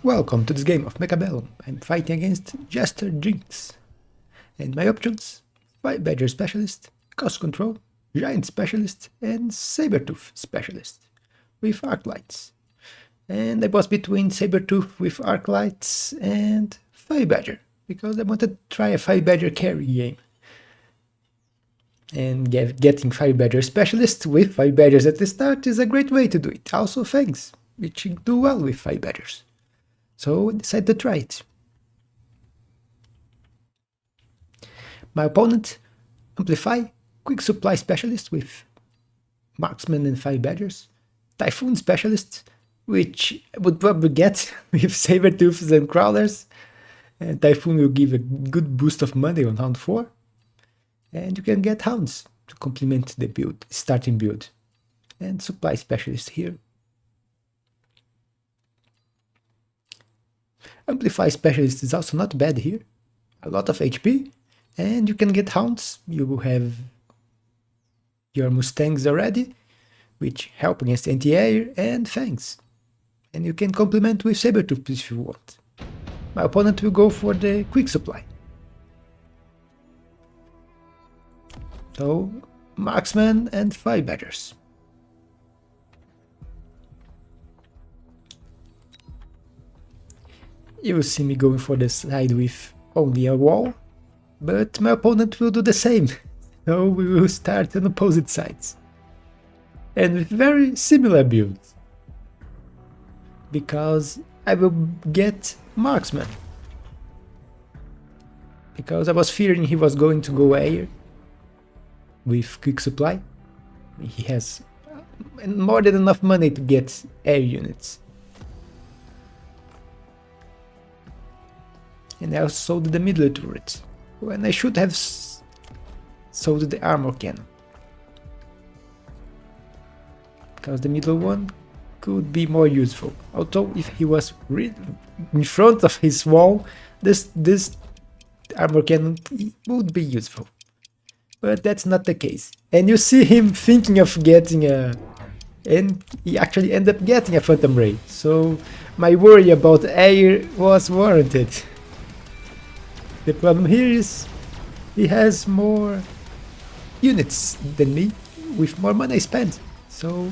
Welcome to this game of Mechabellum. I'm fighting against Jester Jinx. And my options: 5 Badger Specialist, Cost Control, Giant Specialist, and Sabertooth Specialist with Arc Lights. And I was between Sabertooth with Arc Lights and 5 Badger, because I wanted to try a 5 Badger carry game. And getting 5 Badger Specialist with 5 Badgers at the start is a great way to do it. Also Fangs, which do well with 5 Badgers. So I decided to try it. My opponent, Amplify, Quick Supply Specialist with Marksman and 5 Badgers, Typhoon Specialist, which I would probably get with Sabertooths and Crawlers, and Typhoon will give a good boost of money on round 4, and you can get Hounds to complement the build, starting build, and Supply Specialist here. Amplify Specialist is also not bad here, a lot of HP, and you can get Hounds. You will have your Mustangs already, which help against anti-air, and Fangs. And you can complement with Sabertooth if you want. My opponent will go for the Quick Supply. So, Marksman and 5 Badgers. You will see me going for the side with only a wall, but my opponent will do the same, so we will start on opposite sides. And with very similar builds, because I will get Marksman. Because I was fearing he was going to go air with Quick Supply. He has more than enough money to get air units. And I also sold the middle turret, when I should have sold the armor cannon. Because the middle one could be more useful. Although if he was in front of his wall, this armor cannon would be useful. But that's not the case. And you see him thinking of getting a... and he actually ended up getting a Phantom Ray. So my worry about air was warranted. The problem here is he has more units than me, with more money spent, so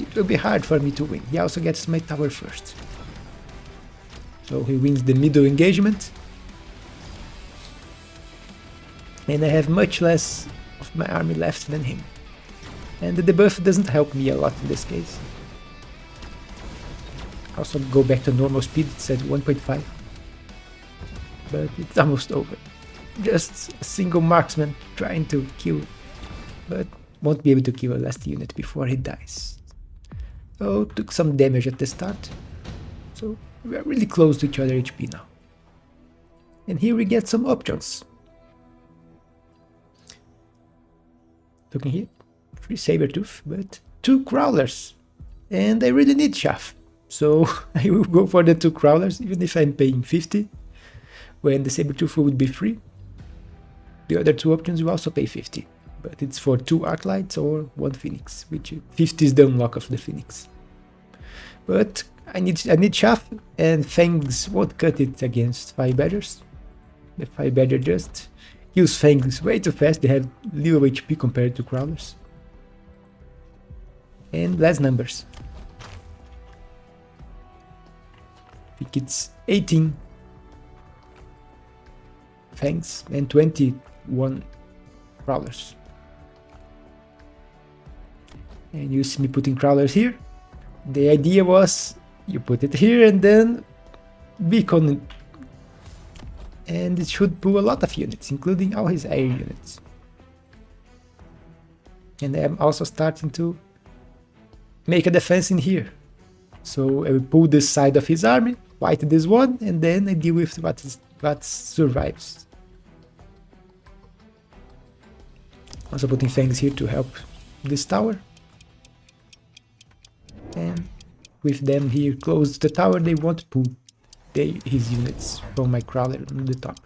it will be hard for me to win. He also gets my tower first. So he wins the middle engagement. And I have much less of my army left than him. And the debuff doesn't help me a lot in this case. Also go back to normal speed, it's at 1.5. But it's almost over. Just a single marksman trying to kill, but won't be able to kill a last unit before he dies. So took some damage at the start, so we are really close to each other HP now. And here we get some options. Looking here, 3 Sabertooth, but 2 Crawlers, and I really need chaff, so I will go for the 2 Crawlers even if I'm paying 50. When the Sabertooth would be free. The other 2 options will also pay 50, but it's for 2 Arc Lights or 1 Phoenix, which 50 is the unlock of the Phoenix. But I need chaff, and Fangs won't cut it against 5 Badgers. The 5 Badger just use Fangs way too fast, they have little HP compared to Crawlers. And less numbers. I think it's 18 Fangs and 21 Crawlers. And you see me putting Crawlers here. The idea was you put it here and then beacon, and it should pull a lot of units, including all his air units. And I'm also starting to make a defense in here. So I will pull this side of his army, fight this one, and then I deal with what survives. Also putting Fangs here to help this tower. And with them here close to the tower, they won't pull his units from my Crawler on the top.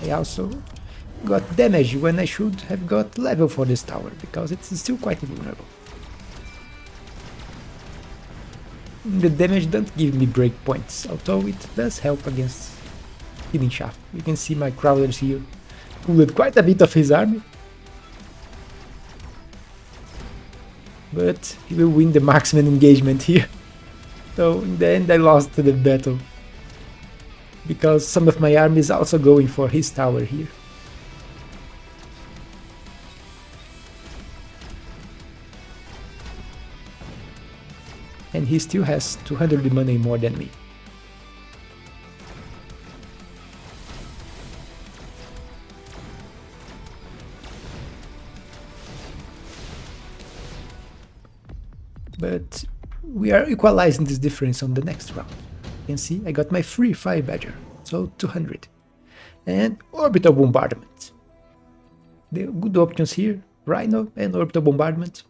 I also got damage when I should have got level for this tower, because it's still quite vulnerable. the damage doesn't give me breakpoints, although it does help against killing chaff. You can see my crawlers here pulled quite a bit of his army, but he will win the marksman engagement here. So in the end I lost the battle, because some of my army is also going for his tower here. And he still has 200 money more than me. But we are equalizing this difference on the next round. You can see I got my free 5 Badger, so 200. And orbital bombardment. The good options here, Rhino and orbital bombardment.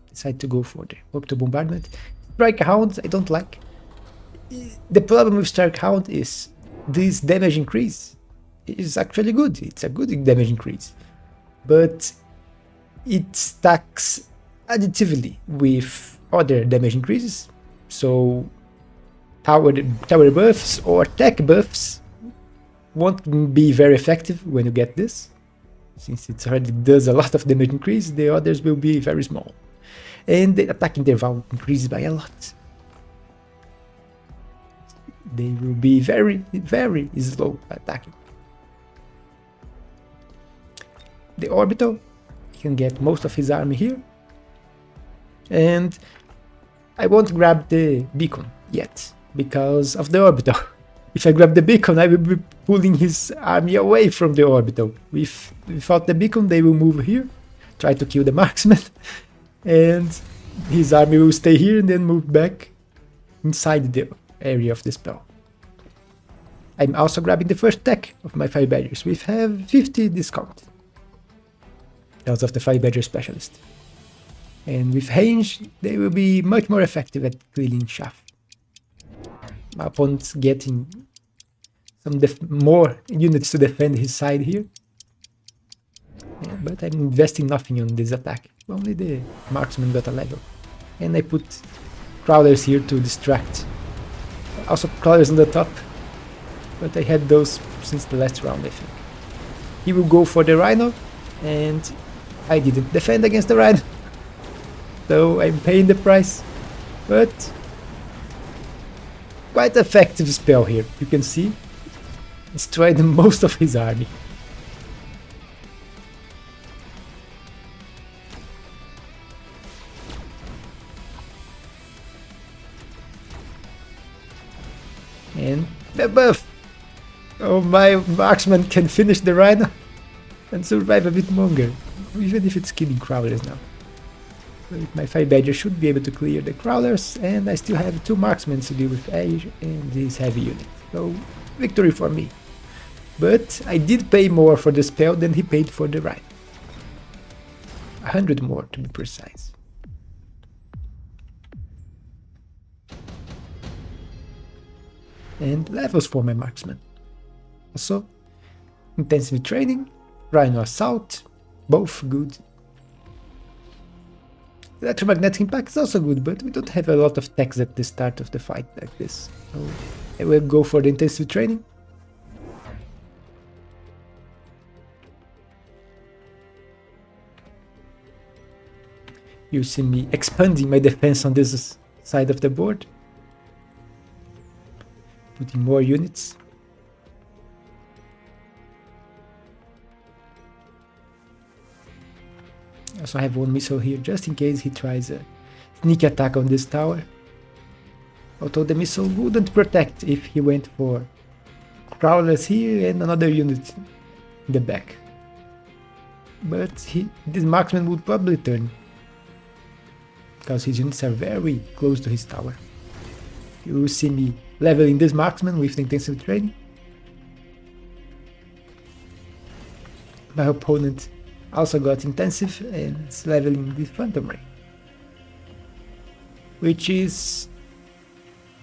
Decide to go for the orbital bombardment. Strike Hound I don't like. The problem with Strike Hound is this damage increase is actually good. It's a good damage increase, but it stacks additively with other damage increases. So tower buffs or tech buffs won't be very effective when you get this. Since it already does a lot of damage increase, the others will be very small. And the attack interval increases by a lot. They will be very, very slow attacking. The orbital, you can get most of his army here. And I won't grab the beacon yet, because of the orbital. If I grab the beacon, I will be pulling his army away from the orbital. Without the beacon, they will move here, try to kill the marksman, and his army will stay here and then move back inside the area of the spell. I'm also grabbing the first tech of my 5 Badgers. We have 50 discount because of the 5 Badger specialist. And with range, they will be much more effective at killing chaff. My opponent's getting some more units to defend his side here. Yeah, but I'm investing nothing on this attack. Only the marksman got a level. And I put crawlers here to distract. Also crawlers on the top. But I had those since the last round, I think. He will go for the Rhino. And I didn't defend against the Rhino. So I'm paying the price. But quite effective spell here. You can see. Destroyed most of his army. And the buff! Oh, my marksman can finish the Rhino and survive a bit longer, even if it's killing crawlers now. But my 5 Badger should be able to clear the crawlers, and I still have 2 marksmen to deal with Age and this heavy unit. So, victory for me. But I did pay more for the spell than he paid for the Rhino. 100 more to be precise. And levels for my marksman. Also, intensive training, Rhino assault, both good. Electromagnetic impact is also good, but we don't have a lot of techs at the start of the fight like this. So I will go for the intensive training. You see me expanding my defense on this side of the board. Putting more units. I also have 1 missile here just in case he tries a sneak attack on this tower. Although the missile wouldn't protect if he went for crawlers here and another unit in the back. But this marksman would probably turn, because his units are very close to his tower. You will see me leveling this marksman with the intensive training. My opponent also got intensive and is leveling the phantom ray, which is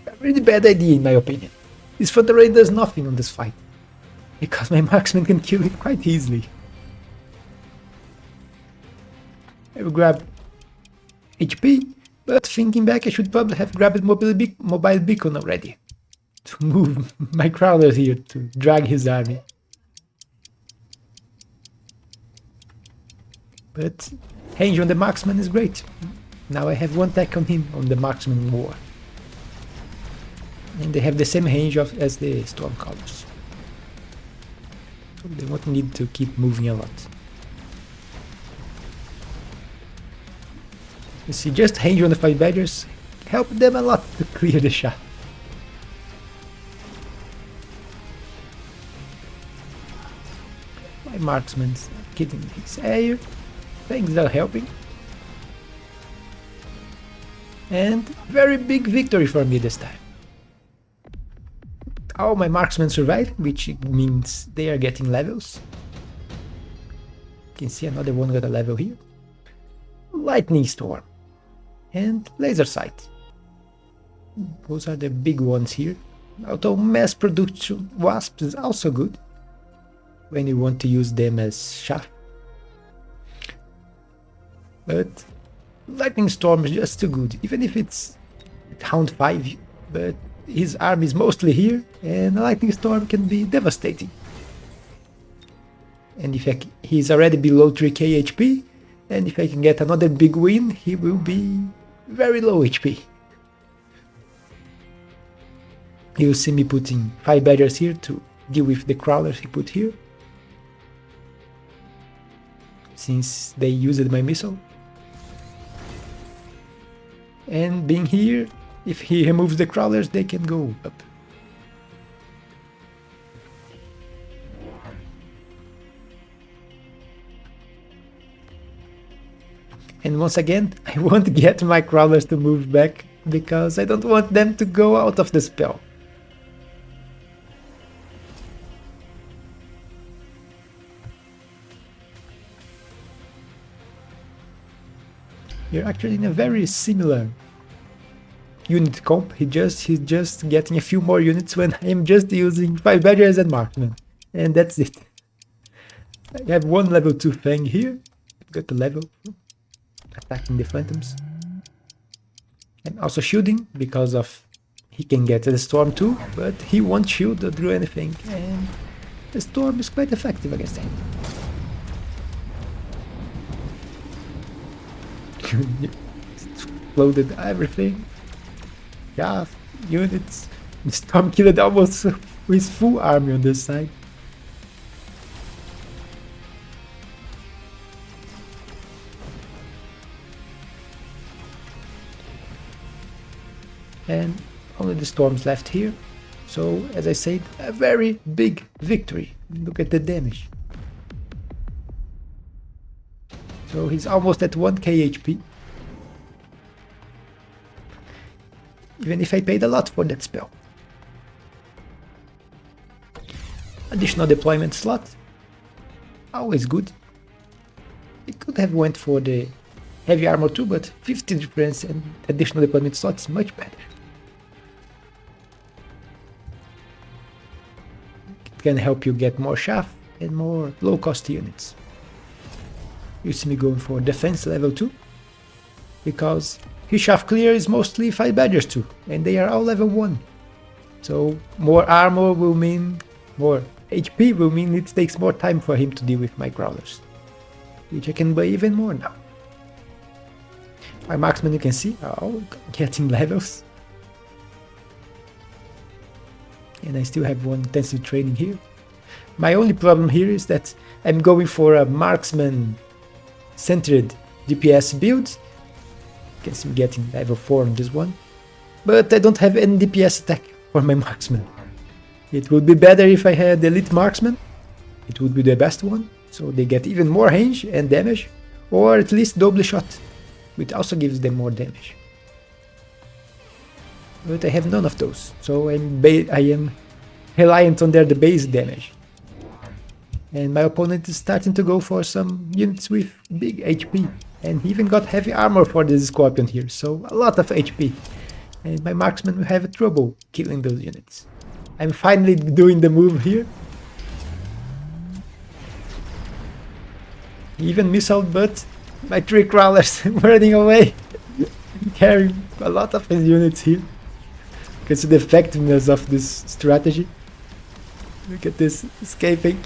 a really bad idea in my opinion. This phantom ray does nothing on this fight, because my marksman can kill it quite easily. I will grab HP But thinking back, I should probably have grabbed mobile beacon already to move my crawler here to drag his army. But range on the marksman is great. Now I have one attack on him on the marksman war. And they have the same range as the stormcallers. So they won't need to keep moving a lot. You see, just range on the 5 badgers help them a lot to clear the chaff. My marksman's getting his air. Things are helping. And very big victory for me this time. All my marksmen survived, which means they are getting levels. You can see another one got a level here. Lightning Storm and Laser Sight. Those are the big ones here. Although mass production wasps is also good when you want to use them as chaff. But Lightning Storm is just too good, even if it's round 5, but his army is mostly here, and Lightning Storm can be devastating. And if he's already below 3k HP, and if I can get another big win, he will be very low HP. You'll see me putting 5 badgers here to deal with the crawlers he put here, since they used my missile. And being here, if he removes the crawlers, they can go up. And once again, I won't get my crawlers to move back because I don't want them to go out of the spell. You're actually in a very similar unit comp. He's just getting a few more units when I'm just using 5 badgers and marksmen. And that's it. I have one level 2 Fang here. Got the level. Attacking the phantoms. And also shielding because of he can get the storm too, but he won't shield or do anything. And the storm is quite effective against him. Exploded everything. Yeah, units. The storm killed almost with full army on this side. And only the storms left here. So, as I said, a very big victory. Look at the damage. So he's almost at 1k HP. Even if I paid a lot for that spell. Additional deployment slot. Always good. It could have went for the heavy armor too, but 50 difference and additional deployment slot is much better. It can help you get more chaff and more low cost units. You see me going for defense level 2, because his chaff clear is mostly 5 badgers too, and they are all level 1. So more armor will mean more HP, will mean it takes more time for him to deal with my crawlers, which I can buy even more now. My marksmen, you can see, are all getting levels. And I still have one intensive training here. My only problem here is that I'm going for a marksman centered DPS build. You can see me getting level 4 on this one. But I don't have any DPS attack for my marksman. It would be better if I had elite marksman. It would be the best one. So they get even more range and damage. Or at least double shot, which also gives them more damage. But I have none of those. So I am reliant on the base damage. And my opponent is starting to go for some units with big HP. And he even got heavy armor for this scorpion here, so a lot of HP. And my marksman will have trouble killing those units. I'm finally doing the move here. He even missiled, but my 3 crawlers running away. carry a lot of his units here. You can see the effectiveness of this strategy. Look at this escaping.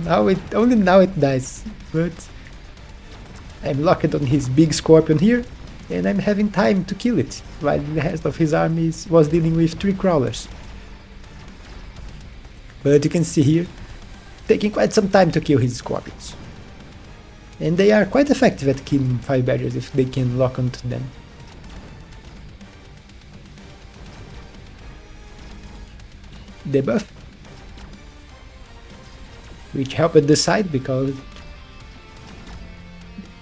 Only now it dies, but I'm locked on his big scorpion here, and I'm having time to kill it, while the rest of his armies was dealing with 3 crawlers. But you can see here, taking quite some time to kill his scorpions. And they are quite effective at killing 5 badgers if they can lock onto them. Debuff, which helped the side because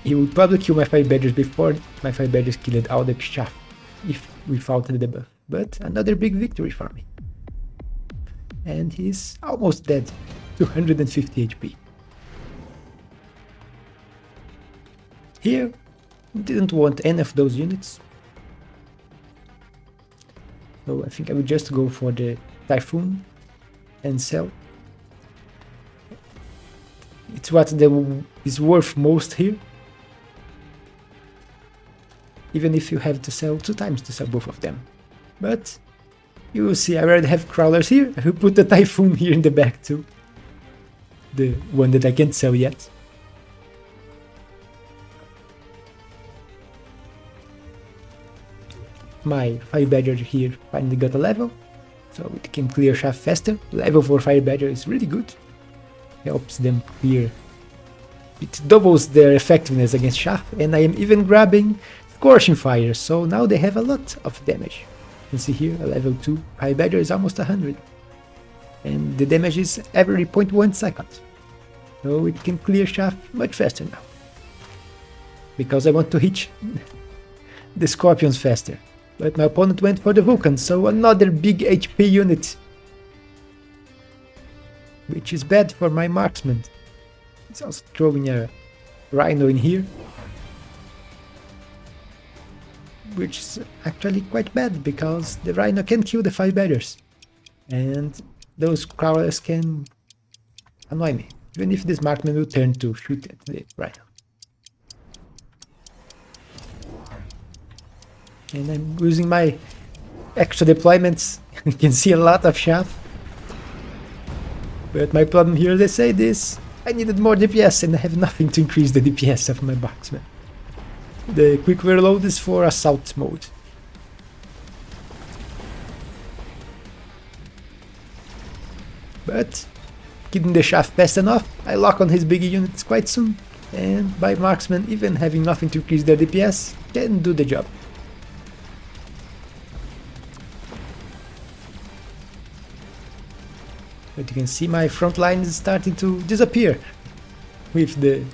he would probably kill my 5 badgers before my 5 badgers killed all the chaff if without the debuff. But another big victory for me. And he's almost dead, 250 HP. Here, didn't want any of those units. So I think I will just go for the Typhoon and sell. It's what is worth most here. Even if you have to sell 2 times to sell both of them. But you will see I already have crawlers here. I will put the Typhoon here in the back too. The one that I can't sell yet. My Fire Badger here finally got a level, so it can clear chaff faster. Level 4 Fire Badger is really good. Helps them clear. It doubles their effectiveness against chaff, and I am even grabbing Scorching Fire, so now they have a lot of damage. You can see here a level 2 Fire Badger is almost 100. And the damage is every 0.1 second. So it can clear chaff much faster now. Because I want to hit the Scorpions faster. But my opponent went for the Vulcan, so another big HP unit. Which is bad for my marksman. He's also throwing a Rhino in here. Which is actually quite bad, because the Rhino can kill the 5 badgers. And those crawlers can annoy me, even if this marksman will turn to shoot at the Rhino. And I'm using my extra deployments. You can see a lot of chaff. But my problem here, they say this, I needed more DPS and I have nothing to increase the DPS of my marksman. The quick reload is for assault mode. But getting the chaff fast enough, I lock on his big units quite soon. And my marksman, even having nothing to increase their DPS, can do the job. But you can see my front line is starting to disappear with the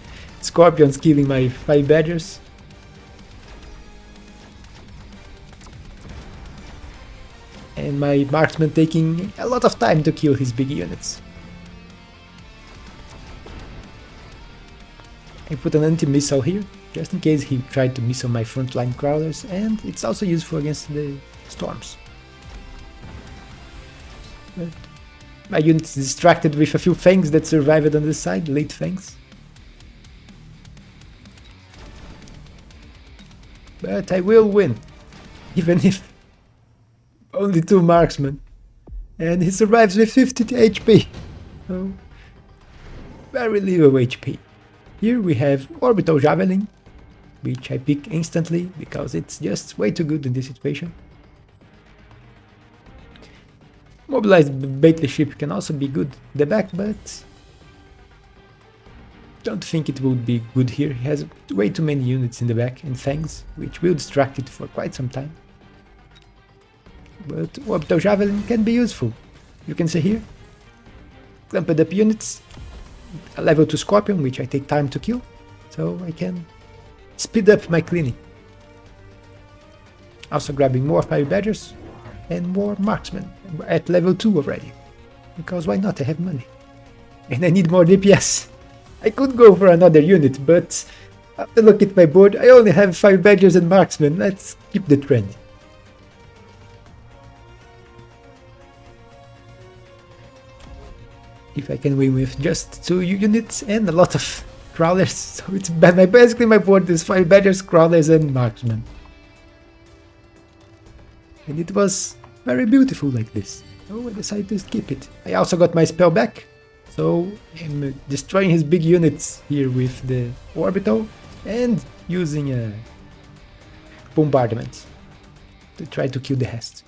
scorpions killing my 5 badgers. And my marksman taking a lot of time to kill his big units. I put an anti-missile here, just in case he tried to missile my frontline crawlers, and it's also useful against the storms. But my unit is distracted with a few fangs that survived on the side, late fangs. But I will win, even if only 2 marksmen. And he survives with 50 HP. So, very little HP. Here we have Orbital Javelin, which I pick instantly because it's just way too good in this situation. Mobilized Battleship can also be good in the back, but don't think it would be good here. He has way too many units in the back and fangs, which will distract it for quite some time. But Orbital Javelin can be useful. You can see here, clumped up units, a level 2 Scorpion, which I take time to kill, so I can speed up my cleaning. Also grabbing more Fire Badgers and more Marksmen at level 2 already, because why not, I have money. And I need more DPS. I could go for another unit, but after looking at my board, I only have 5 Badgers and Marksmen. Let's keep the trend. If I can win with just 2 units and a lot of crawlers, so it's bad. Basically my board is 5 Badgers, crawlers and marksmen. And it was very beautiful like this. So I decided to keep it. I also got my spell back. So I'm destroying his big units here with the orbital and using a bombardment to try to kill the rest.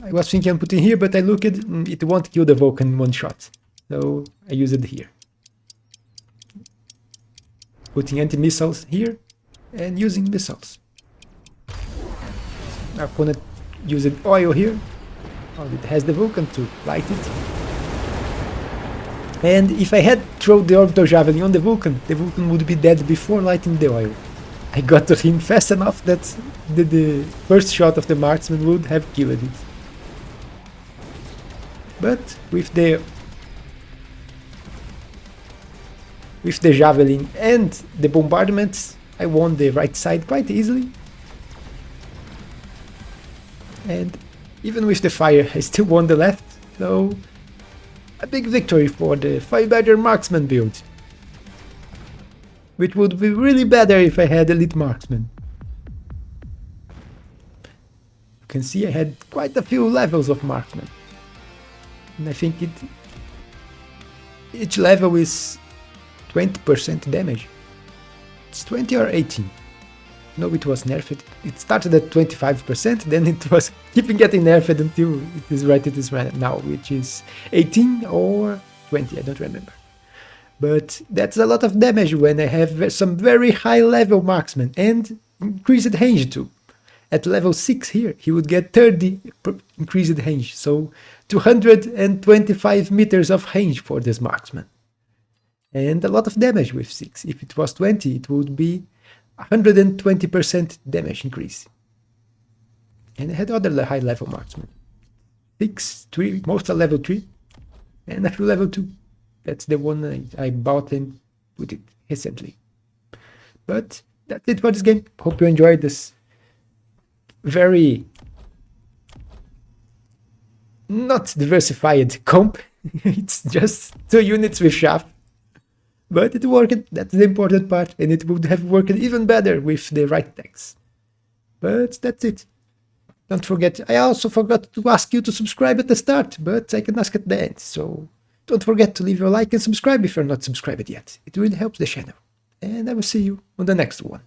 I was thinking of putting here, but I looked, it won't kill the Vulcan in one shot. So I use it here. Putting anti-missiles here and using missiles. Our opponent using oil here. Oh, it has the Vulcan to light it. And if I had thrown the orbital javelin on the Vulcan would be dead before lighting the oil. I got to him fast enough that the first shot of the marksman would have killed it. But with the javelin and the bombardments, I won the right side quite easily. And even with the fire, I still won the left, so a big victory for the 5 Badger Marksman build. Which would be really better if I had Elite Marksman. You can see I had quite a few levels of Marksman. And I think each level is 20% damage. It's 20 or 18. No, it was nerfed. It started at 25%, then it was keeping getting nerfed until it is right now, which is 18 or 20, I don't remember. But that's a lot of damage when I have some very high level marksman and increased range too. At level 6 here, he would get 30 increased range, so 225 meters of range for this marksman. And a lot of damage with 6. If it was 20, it would be 120% damage increase. And I had other high level marksmen. 6, 3, most are level 3, and a few level 2. That's the one I bought and put it recently. But that's it for this game. Hope you enjoyed this very not diversified comp. It's just 2 units with chaff. But it worked, that's the important part, and it would have worked even better with the right decks. But that's it. Don't forget, I also forgot to ask you to subscribe at the start, but I can ask at the end, so don't forget to leave your like and subscribe if you're not subscribed yet. It really helps the channel. And I will see you on the next one.